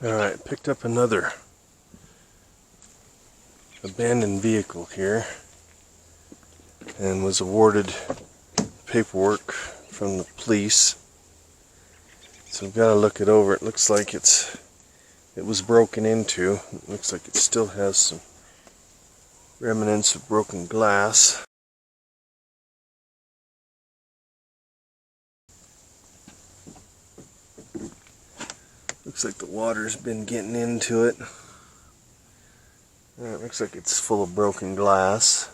Alright, picked up another abandoned vehicle here and was awarded paperwork from the police. So I've got to look it over. It looks like it was broken into. It looks like it still has some remnants of broken glass. Looks like the water's been getting into it. It looks like it's full of broken glass.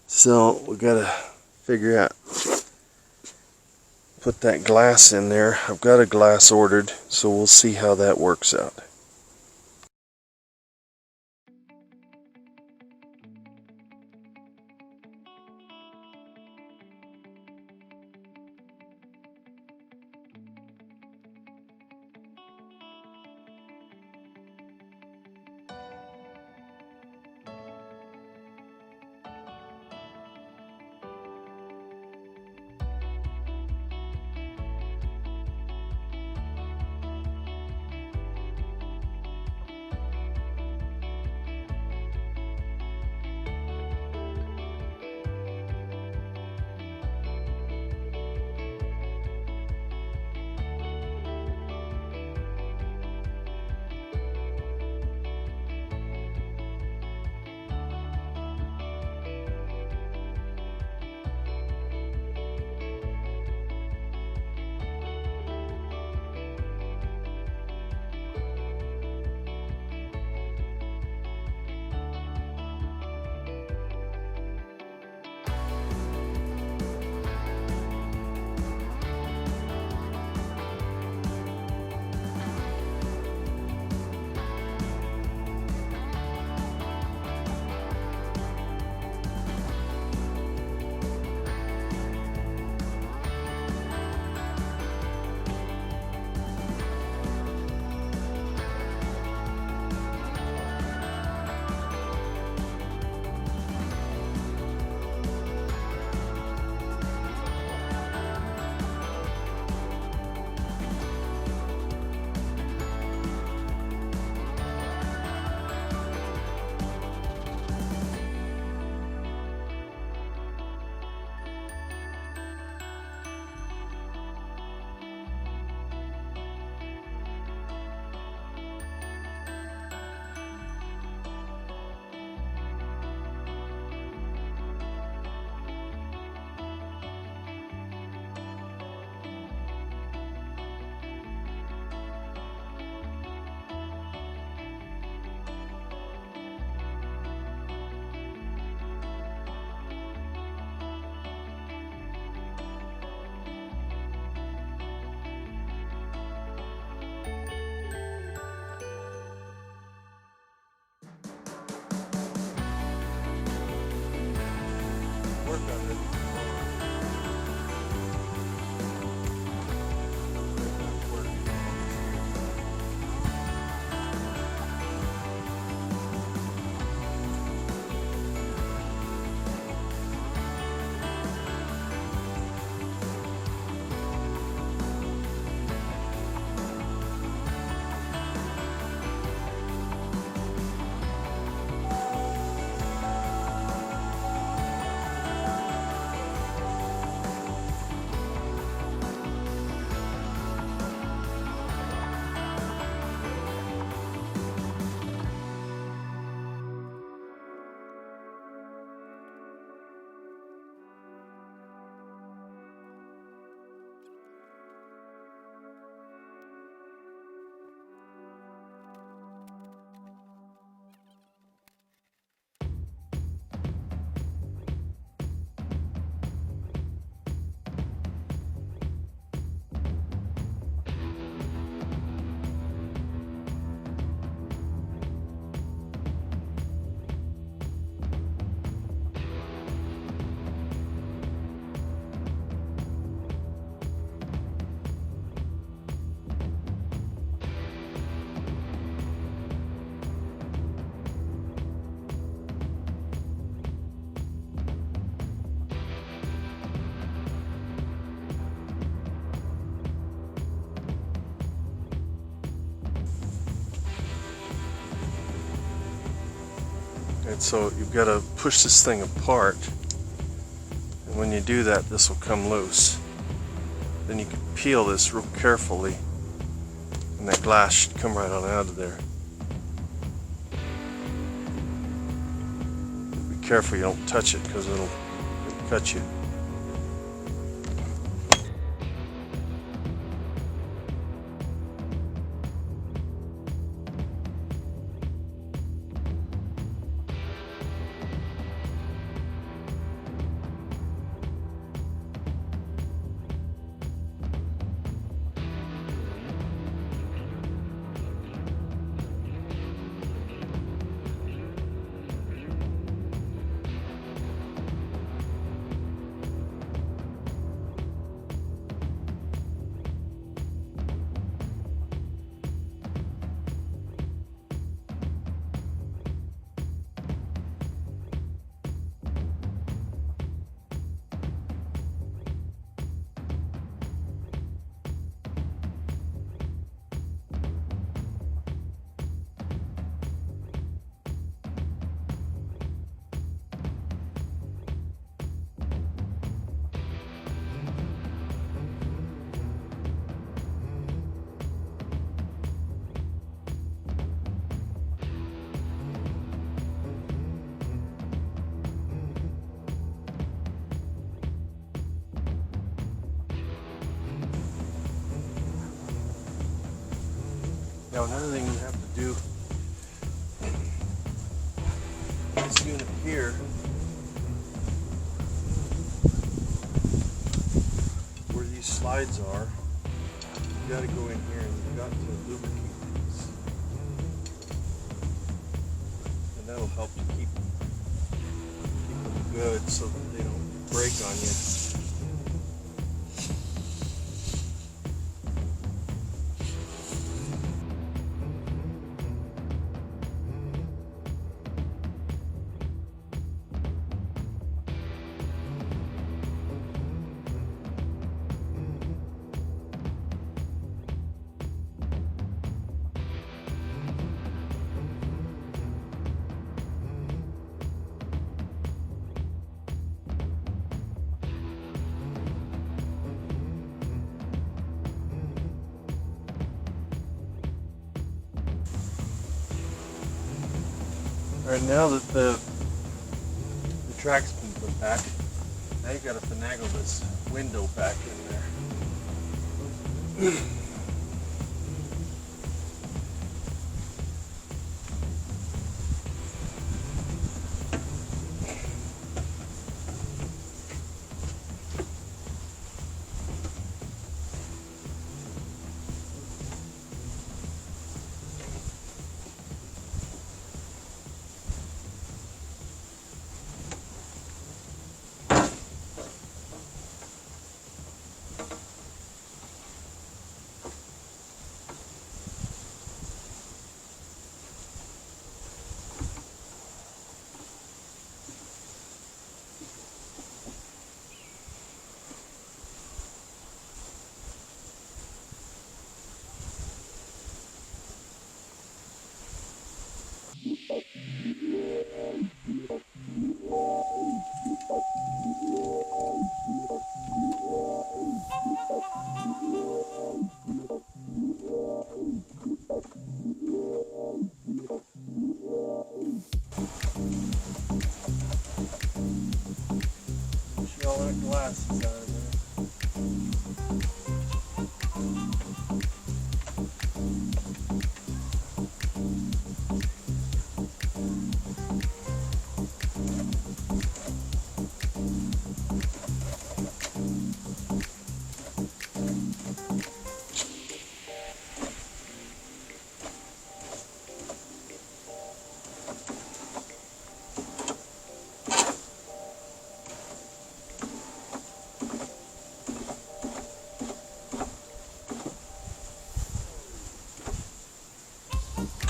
So we gotta figure out, put that glass in there. I've got a glass ordered, so we'll see how that works out. And so you've got to push this thing apart, and when you do that, this will come loose. Then you can peel this real carefully, and that glass should come right on out of there. Be careful you don't touch it, because it'll cut you. Now another thing you have to do, this unit here, where these slides are, you got to go in here and you've got to lubricate these, and that'll help to keep them good so that they don't break on you. Alright, now that the track's been put back, now you've got to finagle this window back in there. Push all that glasses out of there.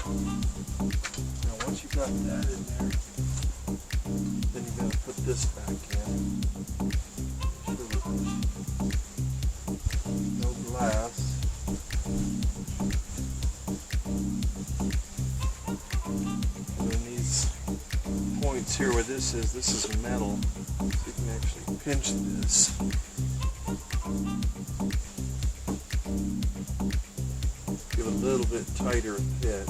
Now once you've got that in there, then you're going to put this back in. Make sure that there's no glass. And then these difference here with this is metal. So you can actually pinch this. Give a little bit tighter fit.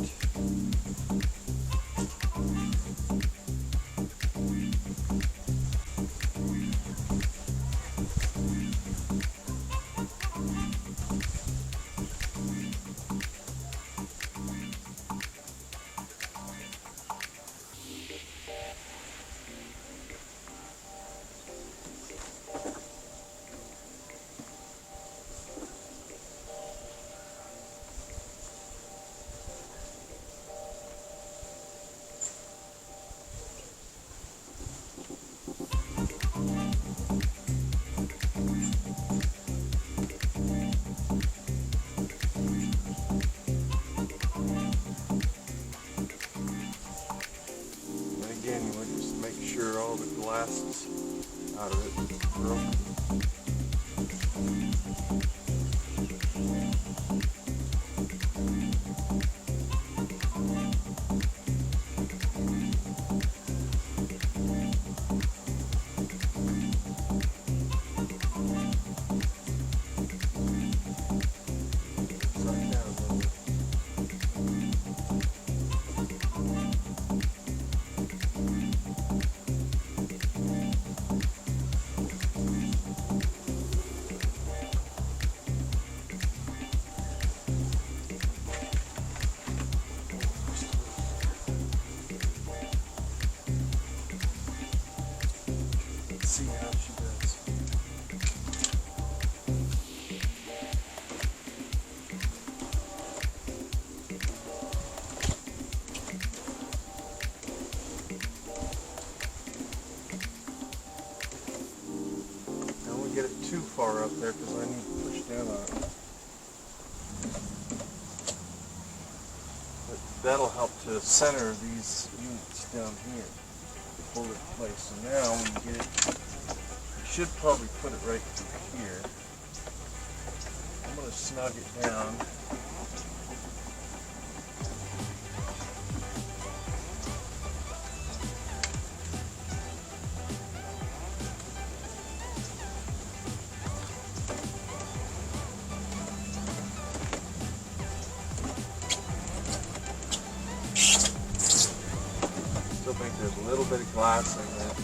Again, you want to just make sure all the glass is out of it broken. See how she does. Don't want to get it too far up there because I need to push down on it. But that'll help to center these units down here. Hold it in place. So now when you get it, you should probably put it right here. I'm going to snug it down. Still think there's a little bit of glass in there.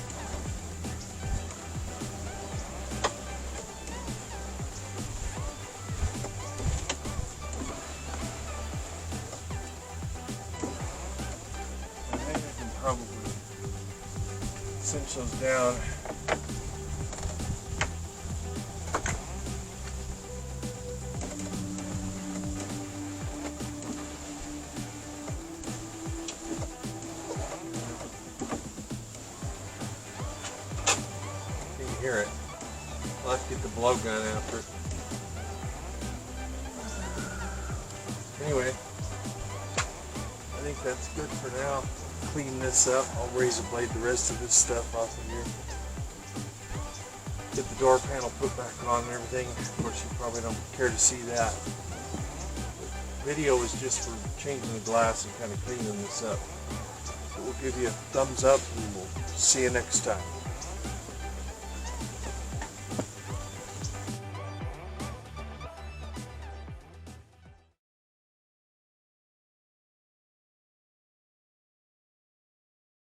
I think I can probably cinch those down. Hear it. I'll have to get the blowgun after it. Anyway, I think that's good for now. Clean this up. I'll razor blade the rest of this stuff off of here. Get the door panel put back on and everything. Of course, you probably don't care to see that. The video is just for changing the glass and kind of cleaning this up. So we'll give you a thumbs up and we'll see you next time.